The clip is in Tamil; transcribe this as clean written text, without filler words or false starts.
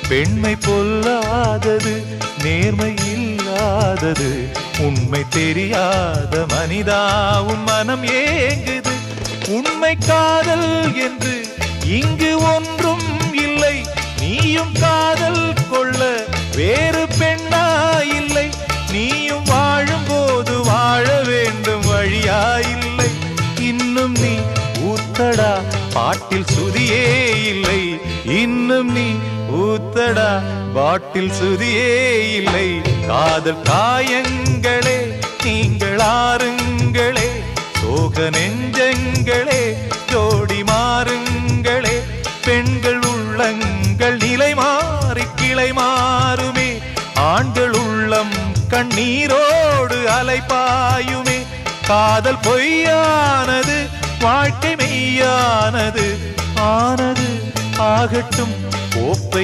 பெண்மை பொல்லாதது, நேர்மை இல்லாதது, உண்மை தெரியாத மனிதாவும் மனம் ஏங்குது. உண்மை காதல் என்று இங்கு ஒன்றும் இல்லை. நீயும் காதல் கொள்ள வேறு பெண்ணா இல்லை. நீயும் வாழும் போது வாழ வேண்டும், வழியா இல்லை. இன்னும் நீ ஊத்தடா பாட்டில் சுதியே இல்லை. இன்னும் நீ ஊத்தடா பாட்டில் சுதியே இல்லை. காதல் காயங்களே நீங்கள் ஆறுங்களே, சோக நெஞ்சங்களே ஜோடி மாறுங்களே. பெண்கள் உள்ளங்கள் நிலை மாறி கிளை மாறுமே, ஆண்கள் உள்ளம் கண்ணீரோடு அலைப்பாயுமே. காதல் பொய்யானது, வாழ்க்கை மெய்யானது. ஆனது ஆகட்டும் கோப்பை